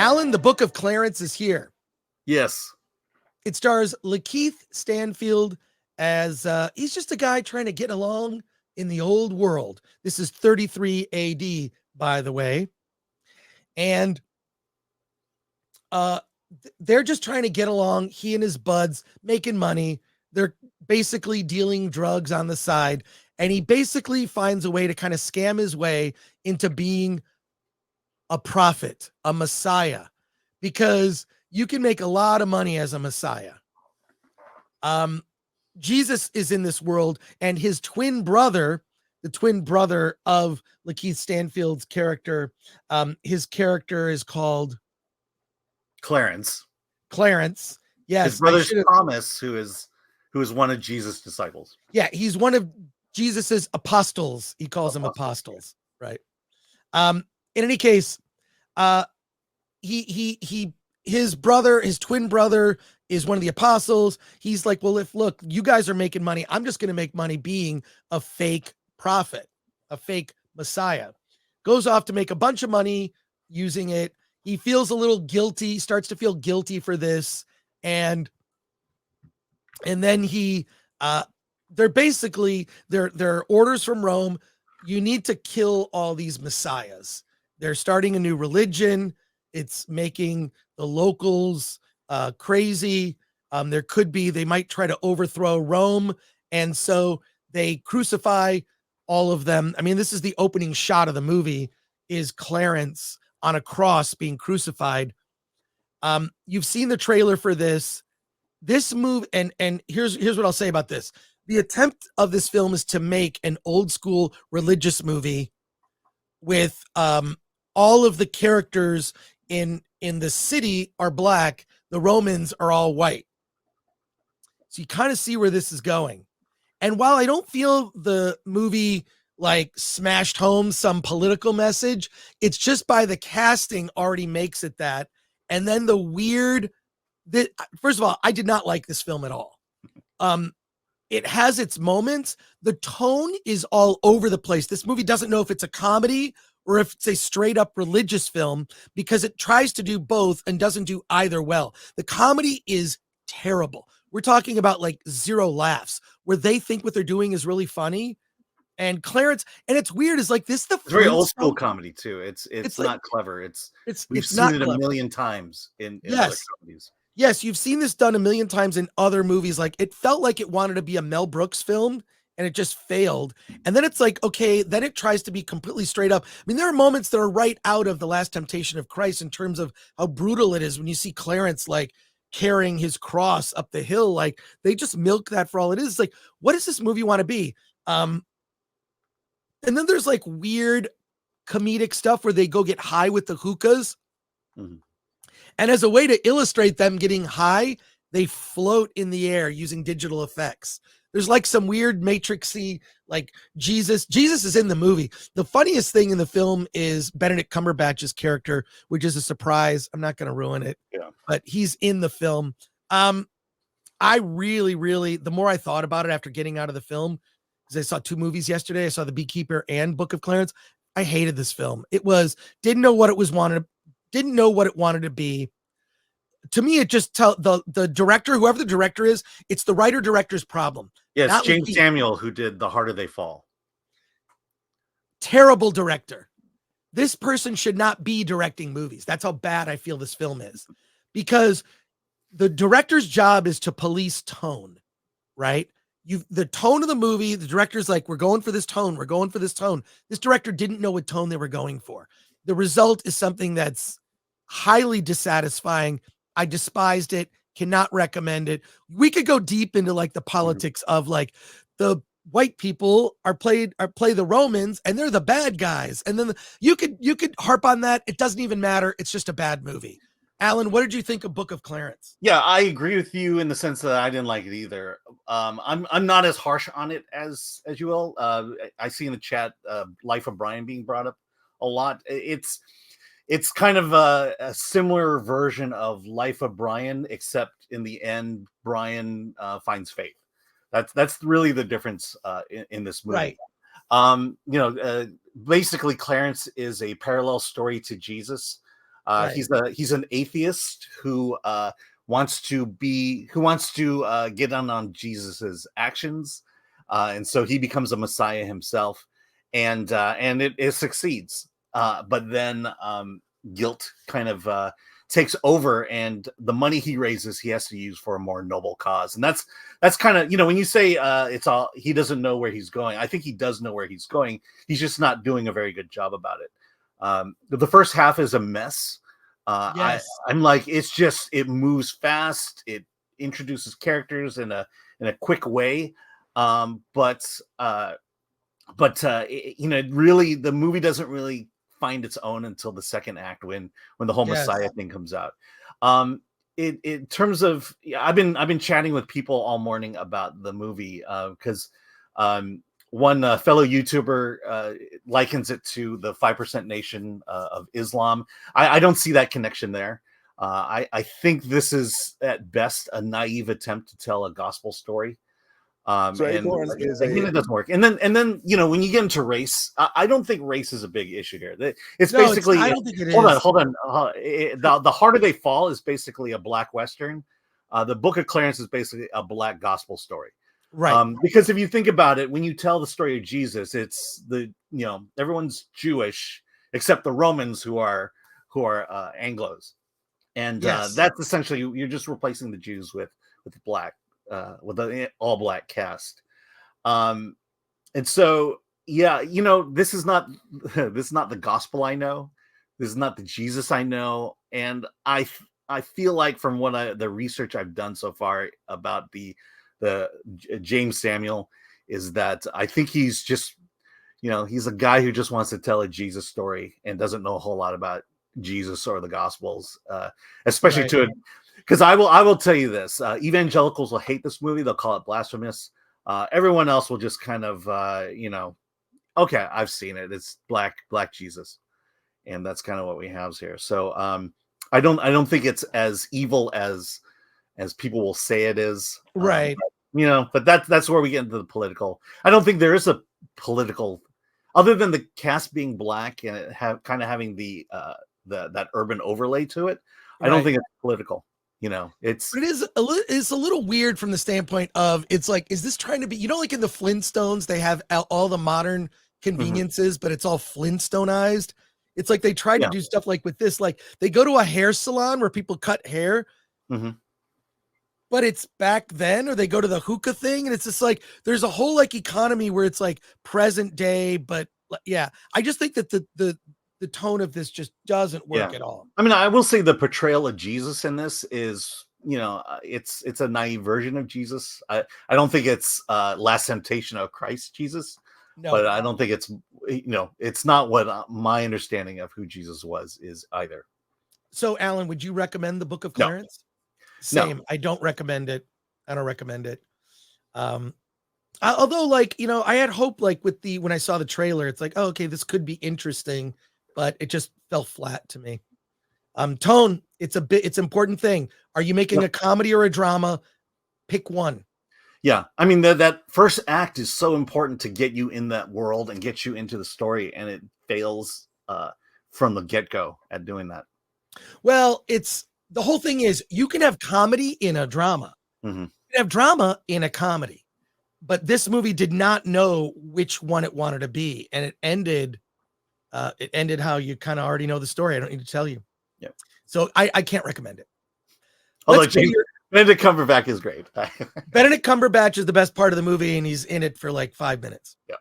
Alan, the Book of Clarence is here. Yes. It stars Lakeith Stanfield as he's just a guy trying to get along in the old world. This is 33 AD, by the way. And they're just trying to get along. He and his buds making money. They're basically dealing drugs on the side. And he basically finds a way to kind of scam his way into being a prophet, a messiah, because you can make a lot of money as a messiah. Jesus is in this world, and his twin brother, the twin brother of Lakeith Stanfield's character, his character is called Clarence. Yes. His brother's Thomas, who is one of Jesus' disciples. Yeah, he's one of Jesus's apostles. He calls them apostles, right? In any case, his twin brother is one of the apostles. He's like, well, look, you guys are making money. I'm just going to make money being a fake prophet, a fake messiah. Goes off to make a bunch of money using it. He feels a little guilty, starts to feel guilty for this. And then they're basically, they're orders from Rome. You need to kill all these messiahs. They're starting a new religion. It's making the locals crazy. They might try to overthrow Rome. And so they crucify all of them. I mean, this is the opening shot of the movie, is Clarence on a cross being crucified. You've seen the trailer for this movie. And here's what I'll say about this. The attempt of this film is to make an old school religious movie with all of the characters in the city are black. The Romans are all white. So you kind of see where this is going. And while I don't feel the movie like smashed home some political message, it's just by the casting already makes it that. And then first of all, I did not like this film at all. It has its moments. The tone is all over the place. This movie doesn't know if it's a comedy or if it's a straight up religious film, because it tries to do both and doesn't do either well. The comedy is terrible. We're talking about like 0 laughs, where they think what they're doing is really funny. And Clarence, and it's weird, is like this. It's very old school comedy too. It's not like, clever. We've seen it a million times in other comedies. Yes, you've seen this done a million times in other movies. Like, it felt like it wanted to be a Mel Brooks film, and it just failed. And then it's like, okay, then it tries to be completely straight up. I mean, there are moments that are right out of The Last Temptation of Christ in terms of how brutal it is when you see Clarence like carrying his cross up the hill. Like, they just milk that for all it is. It's like, what does this movie want to be? And then there's like weird comedic stuff where they go get high with the hookahs. Mm-hmm. And as a way to illustrate them getting high, they float in the air using digital effects. There's like some weird matrixy, like Jesus is in the movie. The funniest thing in the film is Benedict Cumberbatch's character, which is a surprise. I'm not going to ruin it, but he's in the film. I really, the more I thought about it after getting out of the film, because I saw 2 movies yesterday. I saw The Beekeeper and Book of Clarence. I hated this film. Didn't know what it wanted to be. To me, it just the director, whoever the director is, it's the writer-director's problem. Yes, yeah, James Samuel, who did The Harder They Fall. Terrible director. This person should not be directing movies. That's how bad I feel this film is. Because the director's job is to police tone, right? The tone of the movie, the director's like, we're going for this tone. We're going for this tone. This director didn't know what tone they were going for. The result is something that's highly dissatisfying. I despised it. Cannot recommend it. We could go deep into like the politics of like the white people play the Romans and they're the bad guys. And then you could harp on that. It doesn't even matter. It's just a bad movie. Alan, what did you think of Book of Clarence? Yeah, I agree with you in the sense that I didn't like it either. I'm not as harsh on it as you will. I see in the chat Life of Brian being brought up a lot. It's kind of a similar version of Life of Brian, except in the end, Brian finds faith. That's really the difference in this movie. Right. Basically, Clarence is a parallel story to Jesus. Right. He's an atheist who wants to get on Jesus's actions, and so he becomes a messiah himself, and it succeeds. But then guilt kind of takes over, and the money he raises he has to use for a more noble cause. And that's kind of, when you say it's all, he doesn't know where he's going. I think he does know where he's going. He's just not doing a very good job about it. The first half is a mess. Yes. I'm like, it moves fast. It introduces characters in a quick way. But really, the movie doesn't really find its own until the second act, when the whole Messiah thing comes out. In terms of, I've been chatting with people all morning about the movie, because one fellow YouTuber likens it to the 5% Nation of Islam. I don't see that connection there. I think this is at best a naive attempt to tell a gospel story. And it doesn't work. And then when you get into race, I don't think race is a big issue here. It's basically, I don't think it is. Hold on. The Harder They Fall is basically a black Western. The Book of Clarence is basically a black gospel story. Right. Because if you think about it, when you tell the story of Jesus, it's everyone's Jewish except the Romans who are Anglos. And that's essentially, you're just replacing the Jews with black. With an all black cast, and so this is not the gospel I know. This is not the Jesus I know, and I feel like from the research I've done so far about the James Samuel, is that I think he's just he's a guy who just wants to tell a Jesus story and doesn't know a whole lot about Jesus or the Gospels, especially to it. Because I will tell you this: evangelicals will hate this movie; they'll call it blasphemous. Everyone else will just kind of, okay, I've seen it. It's black Jesus, and that's kind of what we have here. So I don't think it's as evil as people will say it is. Right. But that's where we get into the political. I don't think there is a political, other than the cast being black and it kind of having that urban overlay to it. I don't think it's political. It's a little weird from the standpoint of, it's like, is this trying to be, like in the Flintstones, they have all the modern conveniences, but it's all Flintstoneized. It's like they try to do stuff like with this, like they go to a hair salon where people cut hair, but it's back then, or they go to the hookah thing, and it's just like there's a whole like economy where it's like present day, but I just think that the tone of this just doesn't work at all. I mean, I will say the portrayal of Jesus in this is, it's a naive version of Jesus. I don't think it's Last Temptation of Christ Jesus, but I don't think it's, it's not what my understanding of who Jesus is either. So, Alan, would you recommend the Book of Clarence? No. Same. I don't recommend it. Although, like, I had hope, like when I saw the trailer, it's like, oh, okay, this could be interesting. But it just fell flat to me. Tone, it's an important thing. Are you making a comedy or a drama? Pick one. Yeah. I mean, that first act is so important to get you in that world and get you into the story. And it fails from the get-go at doing that. Well, the whole thing is you can have comedy in a drama. You can have drama in a comedy. But this movie did not know which one it wanted to be. And it ended how you kind of already know the story. I don't need to tell you. Yeah. So I can't recommend it. Although Benedict Cumberbatch is great. Benedict Cumberbatch is the best part of the movie, and he's in it for like 5 minutes. Yeah.